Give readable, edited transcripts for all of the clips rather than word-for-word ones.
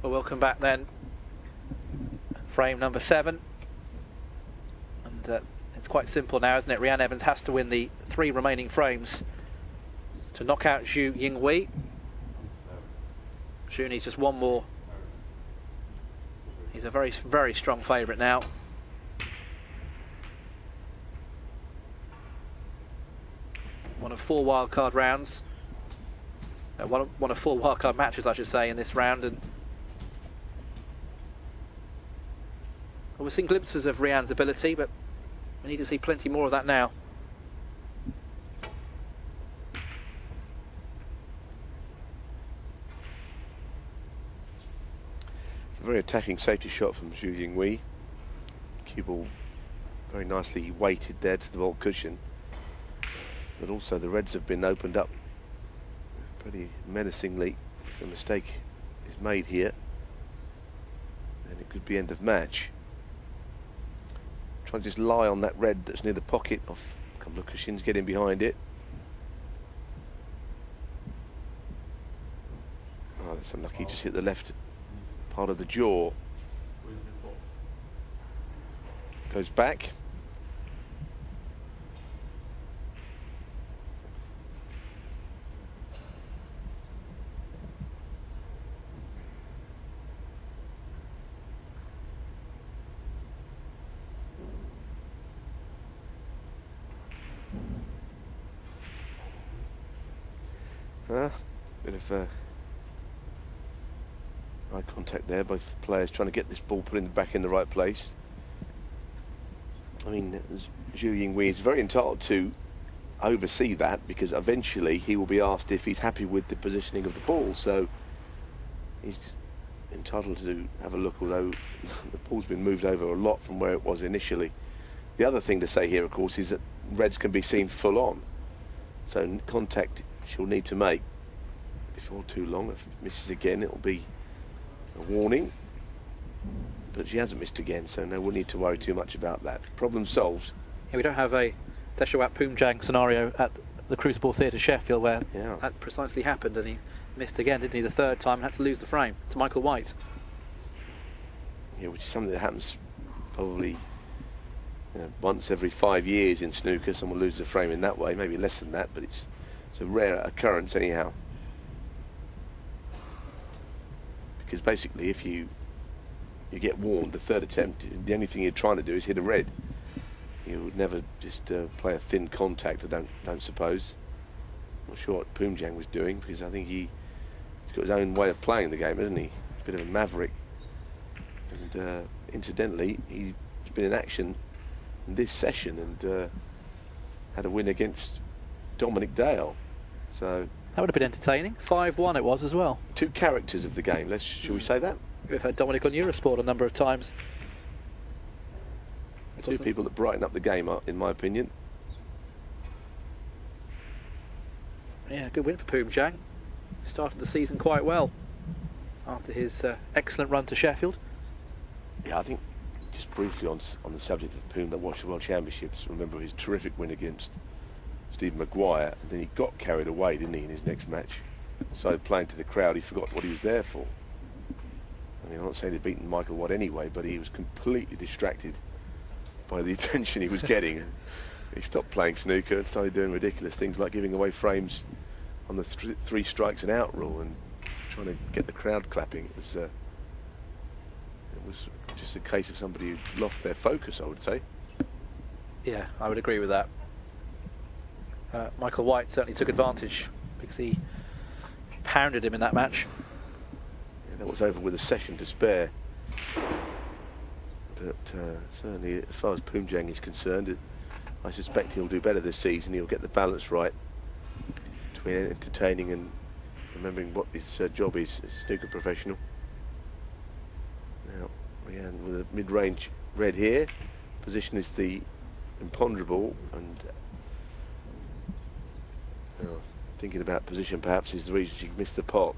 Well, welcome back then. Frame number 7. And it's quite simple now, isn't it? Reanne Evans has to win the 3 remaining frames to knock out Zhu Yinghui. Zhu needs just one more. He's a very, very strong favourite now. One of 4 wildcard rounds. One of 4 wildcard matches, I should say, in this round. And we're seeing glimpses of Reanne's ability, but we need to see plenty more of that now. It's a very attacking safety shot from Zhu Yinghui. Cue ball very nicely weighted there to the vault cushion. But also the reds have been opened up pretty menacingly. If a mistake is made here, then it could be end of match. Try and just lie on that red that's near the pocket of a couple of cushions, get in behind it. Oh, that's unlucky, just hit the left part of the jaw. Goes back. Bit of eye contact there, both players trying to get this ball put back in the right place. I mean, Zhu Yinghui is very entitled to oversee that, because eventually he will be asked if he's happy with the positioning of the ball, so he's entitled to have a look, although the ball's been moved over a lot from where it was initially. The other thing to say here, of course, is that reds can be seen full on, so contact she'll need to make before too long. If it misses again, it'll be a warning, but she hasn't missed again, so no one need to worry too much about that. Problem solved. Yeah, we don't have a Deshawat Poomjang scenario at the Crucible Theatre Sheffield where that precisely happened, and he missed again, didn't he, the 3rd time, and had to lose the frame to Michael White. Yeah, which is something that happens probably once every 5 years in snooker. Someone loses a frame in that way, maybe less than that, but it's a rare occurrence anyhow. Because basically, if you get warned the 3rd attempt, the only thing you're trying to do is hit a red. You would never just play a thin contact, I don't suppose. Not sure what Poomjang was doing, because I think he's got his own way of playing the game, hasn't he? He's a bit of a maverick. And incidentally, he's been in action in this session and had a win against Dominic Dale. So that would have been entertaining. 5-1 it was as well. 2 characters of the game. Shall we say that? We've had Dominic on Eurosport a number of times. 2 people that brighten up the game, in my opinion. Yeah, good win for Poomjang. Started the season quite well after his excellent run to Sheffield. Yeah, I think just briefly on the subject of Poom that watched the World Championships, remember his terrific win against Stephen Maguire. Then he got carried away, didn't he, in his next match? So playing to the crowd, he forgot what he was there for. I mean, I'm not saying he'd beaten Michael Watt anyway, but he was completely distracted by the attention he was getting. He stopped playing snooker and started doing ridiculous things like giving away frames on the 3 strikes and out rule and trying to get the crowd clapping. It was just a case of somebody who lost their focus, I would say. Yeah, I would agree with that. Michael White certainly took advantage because he pounded him in that match. Yeah, that was over with a session to spare. But certainly, as far as Poomjang is concerned, I suspect he'll do better this season. He'll get the balance right between entertaining and remembering what his job is as a snooker professional. Now, Reanne with a mid-range red here. Position is the imponderable, and thinking about position perhaps is the reason she missed the pot.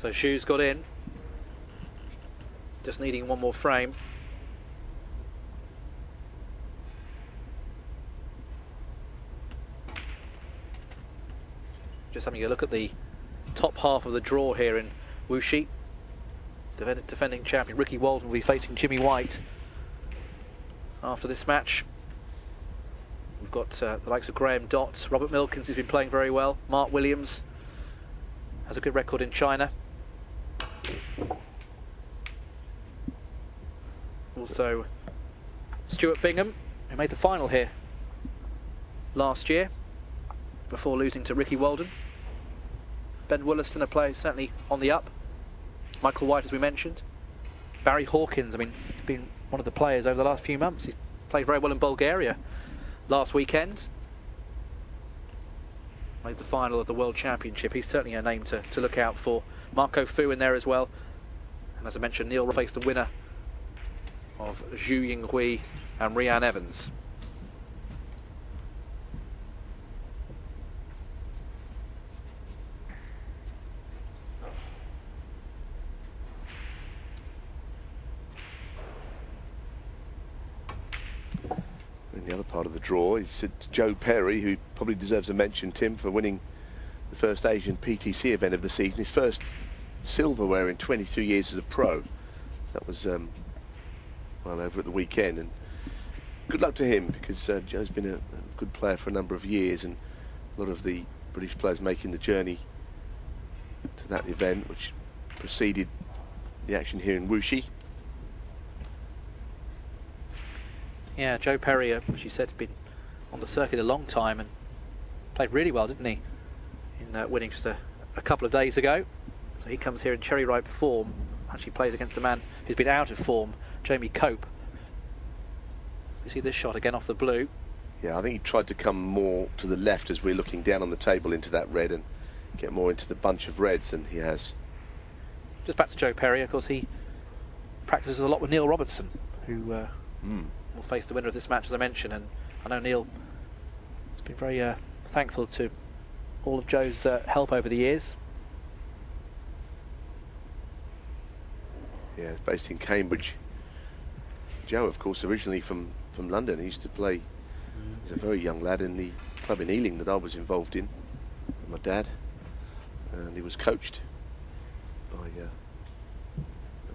So Zhu's got in. Just needing one more frame. Just having a look at the top half of the draw here in Wuxi. Defending champion Ricky Walden will be facing Jimmy White after this match. We've got the likes of Graham Dott, Robert Milkins, who's been playing very well. Mark Williams has a good record in China. Also Stuart Bingham, who made the final here last year before losing to Ricky Walden. Ben Wollaston, a player certainly on the up. Michael White, as we mentioned. Barry Hawkins, I mean, he's been one of the players over the last few months. He's played very well in Bulgaria last weekend. Made the final of the World Championship. He's certainly a name to look out for. Marco Fu in there as well. And as I mentioned, Neil faced the winner of Zhu Yinghui and Reanne Evans. In the other part of the draw is Joe Perry, who probably deserves a mention, Tim, for winning the first Asian PTC event of the season, his first silverware in 22 years as a pro. That was well over at the weekend, and good luck to him, because Joe's been a good player for a number of years, and a lot of the British players making the journey to that event, which preceded the action here in Wuxi. Yeah, Joe Perry, as you said, has been on the circuit a long time and played really well, didn't he, in winning just a couple of days ago. So he comes here in cherry ripe form. Actually plays against a man who's been out of form, Jamie Cope. You see this shot again off the blue. Yeah, I think he tried to come more to the left as we're looking down on the table into that red and get more into the bunch of reds than he has. Just back to Joe Perry, of course, he practices a lot with Neil Robertson, who will face the winner of this match, as I mentioned, and I know Neil has been very thankful to all of Joe's help over the years. Yeah, it's based in Cambridge. Joe, of course, originally from London. He used to play as a very young lad in the club in Ealing that I was involved in with my dad, and he was coached by my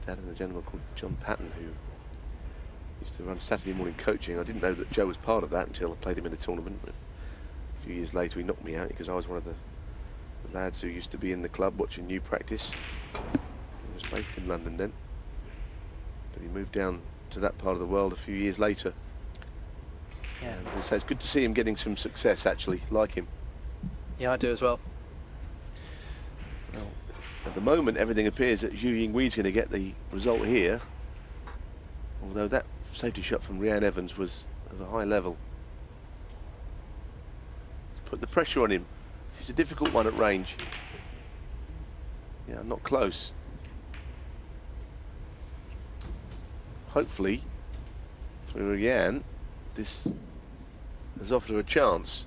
dad and a gentleman called John Patton, who used to run Saturday morning coaching. I didn't know that Joe was part of that until I played him in a tournament. But a few years later he knocked me out because I was one of the lads who used to be in the club watching new practice. He was based in London then, but he moved down to that part of the world a few years later. Yeah. And so it's good to see him getting some success, actually. Like him. Yeah, I do as well. Well, at the moment everything appears that Zhu Yinghui is going to get the result here, although that safety shot from Reanne Evans was of a high level. Put the pressure on him. It's a difficult one at range. Yeah, not close. Hopefully, for Reanne, this has offered her a chance.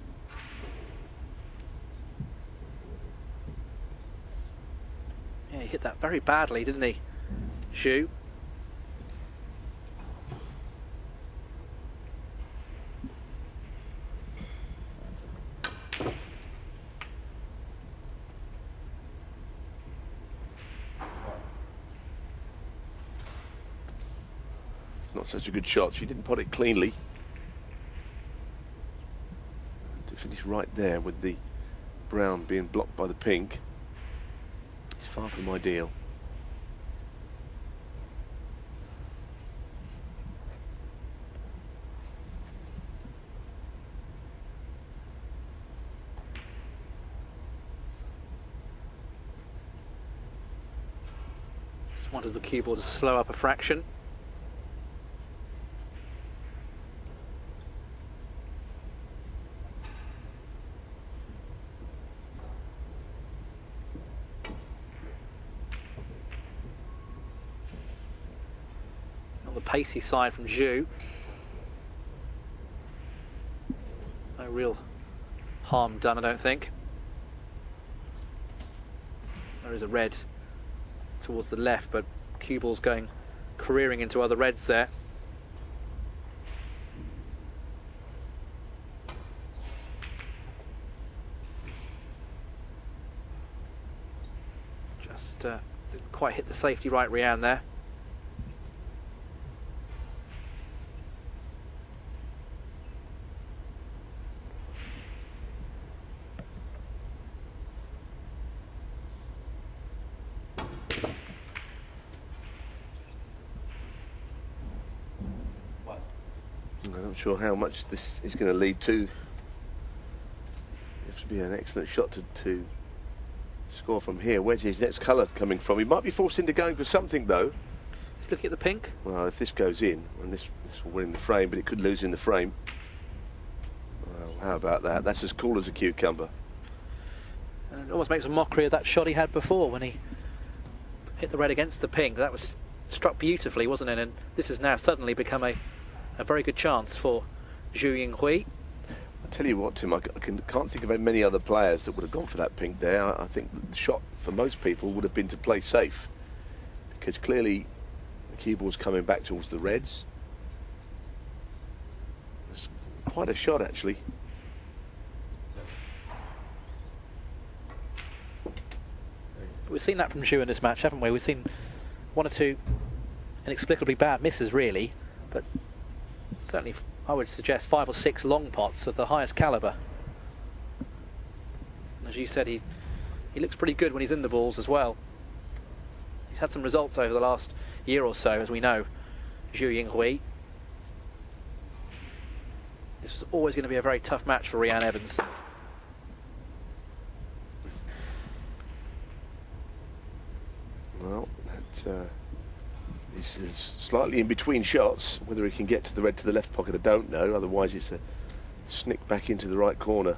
Yeah, he hit that very badly, didn't he, Zhu? Not such a good shot. She didn't pot it cleanly. To finish right there with the brown being blocked by the pink, it's far from ideal. Just wanted the cue ball to slow up a fraction. Pacey side from Zhu. No real harm done, I don't think. There is a red towards the left, but cue ball's going careering into other reds there. Just didn't quite hit the safety right, Reanne there. I'm not sure how much this is going to lead to. It has to be an excellent shot to score from here. Where's his next colour coming from? He might be forced into going for something though. Let's look at the pink. Well, if this goes in, and this will win in the frame, but it could lose in the frame. Well, how about that? That's as cool as a cucumber. And it almost makes a mockery of that shot he had before when he hit the red against the pink. That was struck beautifully, wasn't it? And this has now suddenly become a very good chance for Zhu Yinghui. I tell you what, Tim, I can't think of many other players that would have gone for that pink there. I think the shot for most people would have been to play safe, because clearly the cue ball's coming back towards the reds. It's quite a shot, actually. We've seen that from Zhu in this match, haven't we? We've seen one or two inexplicably bad misses, really, but certainly I would suggest 5 or 6 long pots of the highest calibre. As you said, he looks pretty good when he's in the balls as well. He's had some results over the last year or so, as we know, Zhu Yinghui. This was always going to be a very tough match for Reanne Evans. Well, this is slightly in between shots. Whether he can get to the red to the left pocket, I don't know. Otherwise, it's a snick back into the right corner.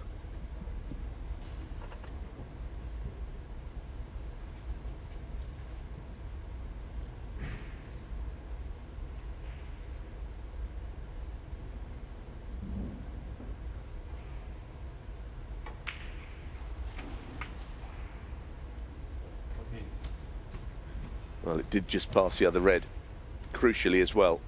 Well, it did just pass the other red, crucially as well.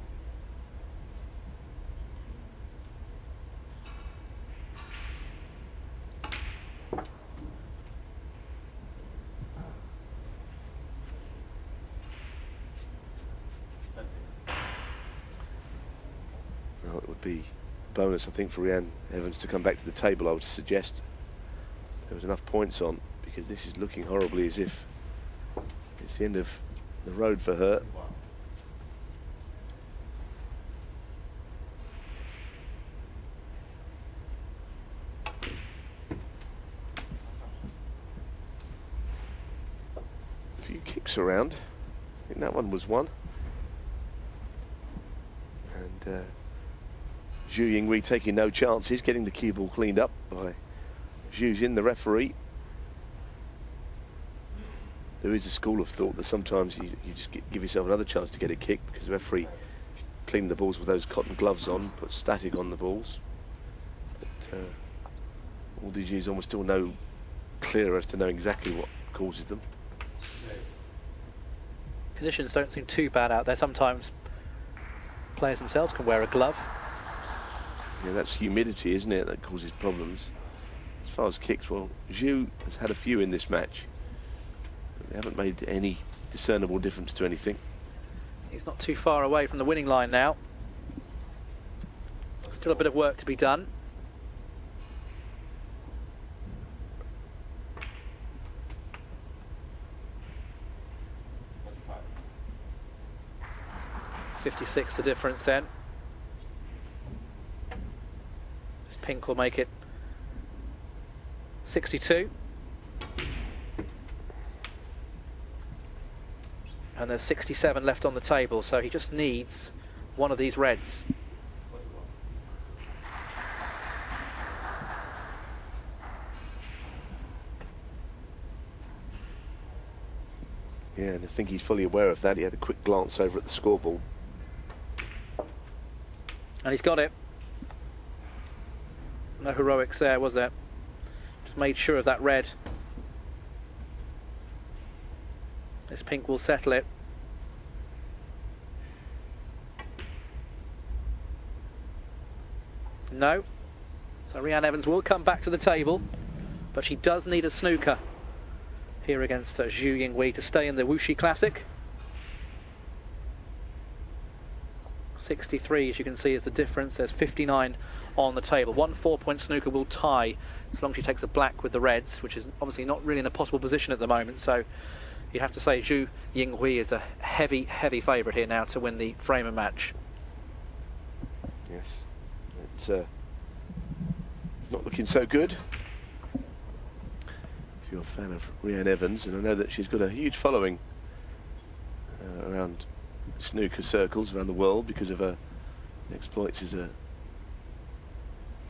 Well, it would be a bonus, I think, for Reanne Evans to come back to the table. I would suggest there was enough points on, because this is looking horribly as if it's the end of the road for her. A few kicks around. I think that one was one. And Zhu Yinghui taking no chances, getting the cue ball cleaned up by Zhu Jin, the referee. There is a school of thought that sometimes you just give yourself another chance to get a kick, because the referee cleaned the balls with those cotton gloves on, put static on the balls. But all these years on, we're still no clearer as to know exactly what causes them. Conditions don't seem too bad out there. Sometimes players themselves can wear a glove. Yeah, that's humidity, isn't it, that causes problems. As far as kicks, well, Zhu has had a few in this match. They haven't made any discernible difference to anything. He's not too far away from the winning line now. Still a bit of work to be done. .56 the difference then. This pink will make it 62. And there's 67 left on the table, so he just needs one of these reds. Yeah, and I think he's fully aware of that. He had a quick glance over at the scoreboard. And he's got it. No heroics there, was there? Just made sure of that red. This pink will settle it. No. So Reanne Evans will come back to the table, but she does need a snooker here against Zhu Yinghui to stay in the Wuxi Classic. 63, as you can see, is the difference. There's 59 on the table. One 4-point snooker will tie as long as she takes a black with the reds, which is obviously not really in a possible position at the moment. So you have to say Zhu Yinghui is a heavy favourite here now to win the Framer match. Yes, it's not looking so good. If you're a fan of Reanne Evans, and I know that she's got a huge following around snooker circles around the world because of her exploits as a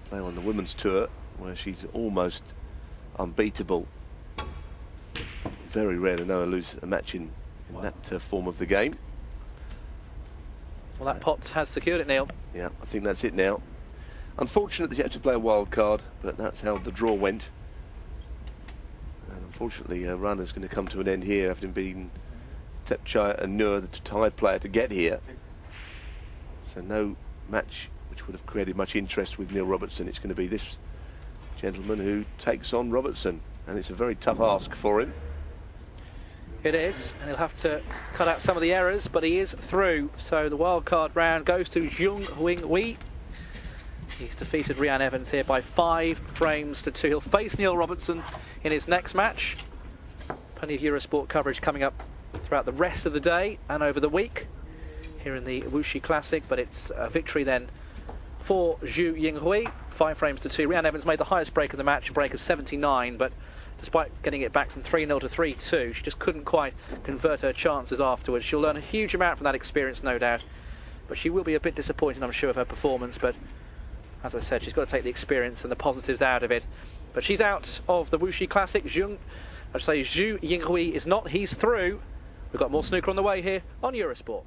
player on the women's tour, where she's almost unbeatable. Very rare to know her lose a match in that form of the game. Well, that pot has secured it, Neil. Yeah, I think that's it now. Unfortunate that you had to play a wild card, but that's how the draw went. And unfortunately, run is going to come to an end here, having been Thepchai and Nur, the tied player, to get here. So no match which would have created much interest with Neil Robertson. It's going to be this gentleman who takes on Robertson, and it's a very tough ask for him. It is, and he'll have to cut out some of the errors, but he is through. So the wildcard round goes to Zhu Yinghui. He's defeated Reanne Evans here by 5 frames to 2. He'll face Neil Robertson in his next match. Plenty of Eurosport coverage coming up throughout the rest of the day and over the week here in the Wuxi Classic, but it's a victory then for Zhu Yinghui, 5 frames to 2. Reanne Evans made the highest break of the match, a break of 79, but despite getting it back from 3-0 to 3-2, she just couldn't quite convert her chances afterwards. She'll learn a huge amount from that experience, no doubt, but she will be a bit disappointed, I'm sure, of her performance. But as I said, she's got to take the experience and the positives out of it. But she's out of the Wuxi Classic. Zhu Yinghui is not. He's through. We've got more snooker on the way here on Eurosport.